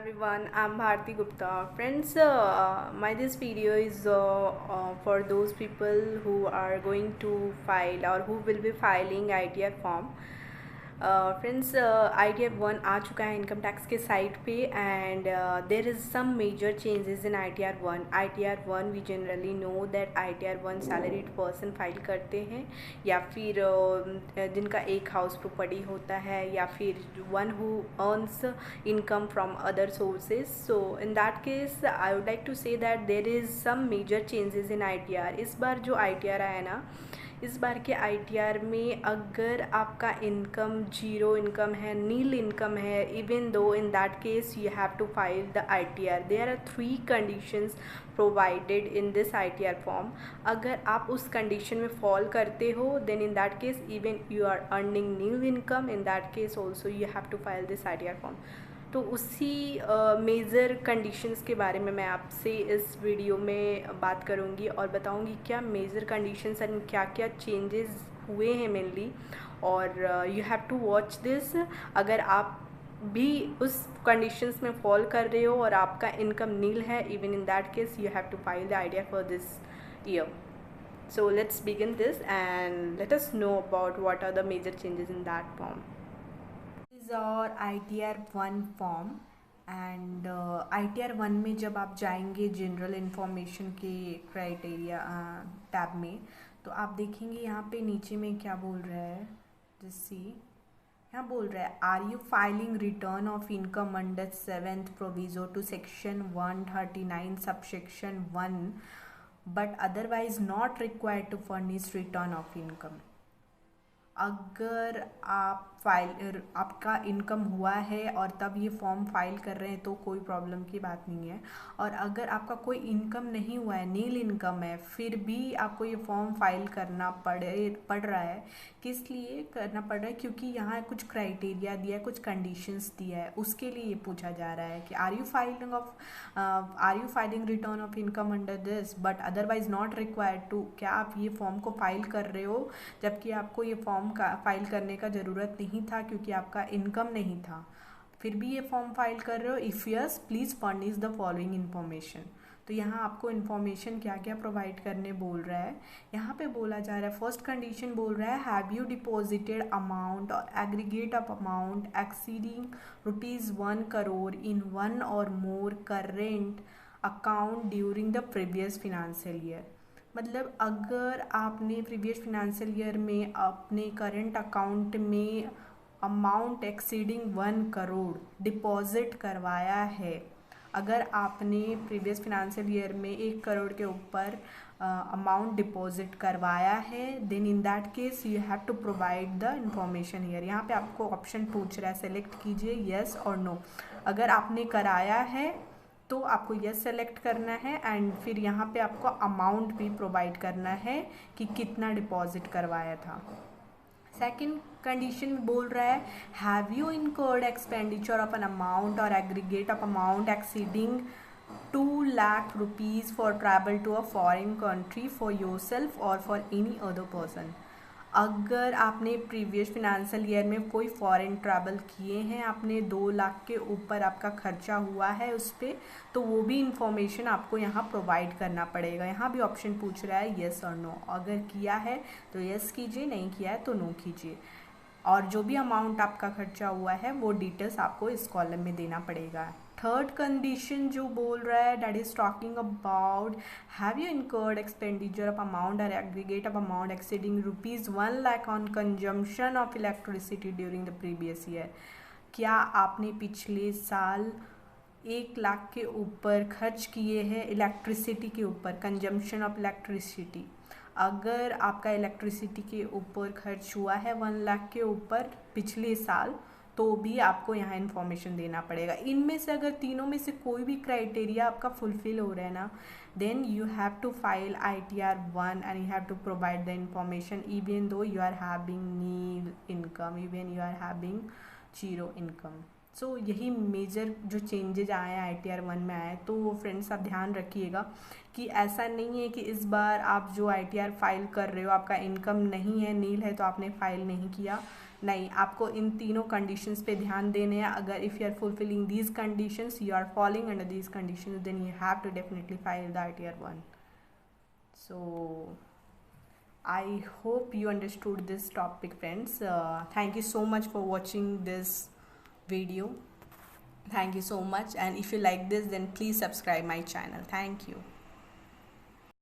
everyone, I'm Bharti Gupta. Friends, my this video is for those people who are going to file or who will be filing ITR form. Friends ITR 1 आ चुका है income tax के site पे and there is some major changes in ITR 1. ITR 1 we generally know that ITR 1 salaried person file करते हैं या फिर जिनका एक हाउस प्रॉपर्टी होता है या फिर one who earns income from other sources. So in that case I would like to say that there is some major changes in ITR. इस बार जो ITR आया ना, इस बार के ITR में अगर आपका इनकम जीरो इनकम है, नील इनकम है, even though in that case you have to file the ITR. There are 3 conditions provided in this ITR form. अगर आप उस कंडीशन में फॉल करते हो then in that case even you are earning nil income, in that case also you have to file this ITR form. तो उसी major conditions के बारे में मैं आपसे इस वीडियो में बात करूंगी और बताऊंगी क्या मेजर कंडीशंस एंड क्या क्या चेंजेस हुए हैं मेनली. और you have to watch this. अगर आप भी उस कंडीशंस में फॉल कर रहे हो और आपका इनकम नील है, even in that case you have to file the ITR for this year. So let's begin this and let us know about what are the major changes in that form. और ITR 1 form and ITR 1 में जब आप जाएंगे general information के criteria tab में, तो आप देखेंगे यहाँ पे नीचे में क्या बोल रहा है. जैसे यहाँ बोल रहा है, are you filing return of income under 7th proviso to section 139 subsection 1 but otherwise not required to furnish return of income. अगर आप आपका इनकम हुआ है और तब ये फॉर्म फाइल कर रहे हैं तो कोई प्रॉब्लम की बात नहीं है. और अगर आपका कोई इनकम नहीं हुआ है, नील इनकम है, फिर भी आपको ये फॉर्म फाइल करना पड़ रहा है. किस लिए करना पड़ रहा है? क्योंकि यहाँ कुछ क्राइटेरिया दिया है, कुछ कंडीशंस दिया है, उसके लिए ये पूछा जा रहा है कि are you filing return of income under this but otherwise not required to. क्या आप ये फॉर्म को फाइल कर रहे हो जबकि आपको ये फॉर्म का फाइल करने का ज़रूरत नहीं था क्योंकि आपका इनकम नहीं था, फिर भी ये फॉर्म फाइल कर रहे हो? If yes please furnish the following information. तो यहाँ आपको इन्फॉर्मेशन क्या क्या प्रोवाइड करने बोल रहा है. यहाँ पे बोला जा रहा है, फर्स्ट कंडीशन बोल रहा है, have you deposited amount or aggregate of amount exceeding ₹1 crore in one or more current account during the previous financial year. मतलब अगर आपने प्रीवियस फिनेंशियल ईयर में अपने करंट अकाउंट में अमाउंट एक्सीडिंग 1 करोड़ डिपॉजिट करवाया है, अगर आपने प्रीवियस फिनेंशियल ईयर में 1 करोड़ के ऊपर अमाउंट डिपॉजिट करवाया है, then in that case you have to provide the information here. यहाँ पे आपको ऑप्शन पूछ रहा है, सेलेक्ट कीजिए येस और नो. अगर आपने कराया है तो आपको यस सेलेक्ट करना है एंड फिर यहाँ पे आपको अमाउंट भी प्रोवाइड करना है कि कितना डिपॉजिट करवाया था. सेकंड कंडीशन बोल रहा है, have you incurred expenditure of an amount or aggregate of amount exceeding 2 lakh rupees for travel to a foreign country for yourself or for any other person. अगर आपने previous financial year में कोई foreign travel किए हैं, आपने 2 लाख के ऊपर आपका खर्चा हुआ है उस पर, तो वो भी इंफॉर्मेशन आपको यहाँ प्रोवाइड करना पड़ेगा. यहाँ भी ऑप्शन पूछ रहा है येस और नो. अगर किया है तो येस कीजिए, नहीं किया है तो नो कीजिए. और जो भी अमाउंट आपका खर्चा हुआ है वो डिटेल्स आपको इस कॉलम में देना पड़ेगा. थर्ड कंडीशन जो बोल रहा है, that is talking about, have you incurred expenditure of amount or aggregate of amount exceeding ₹1 lakh on consumption of electricity during the previous year. क्या आपने पिछले साल 1 लाख के ऊपर खर्च किए हैं इलेक्ट्रिसिटी के ऊपर, कंजम्पशन ऑफ इलेक्ट्रिसिटी. अगर आपका इलेक्ट्रिसिटी के ऊपर खर्च हुआ है 1 लाख के ऊपर पिछले साल, तो भी आपको यहाँ इन्फॉर्मेशन देना पड़ेगा. इनमें से अगर तीनों में से कोई भी क्राइटेरिया आपका फुलफिल हो रहा है ना, then you have to file ITR 1 and you have to provide the information even though you are having nil income, even you are having zero income. So यही मेजर जो चेंजेज आए हैं ITR 1 में आए. तो फ्रेंड्स आप ध्यान रखिएगा कि ऐसा नहीं है कि इस बार आप जो ITR फाइल कर रहे हो आपका इनकम नहीं है, नील है, तो आपने फाइल नहीं किया. नहीं, आपको इन तीनों कंडीशंस पे ध्यान देने हैं. अगर if you are fulfilling these conditions, you are falling under these conditions, then you have to definitely file the ITR 1. So I hope you understood this topic, friends. Thank you so much for watching this video. Thank you so much, and if you like this, then please subscribe my channel. Thank you.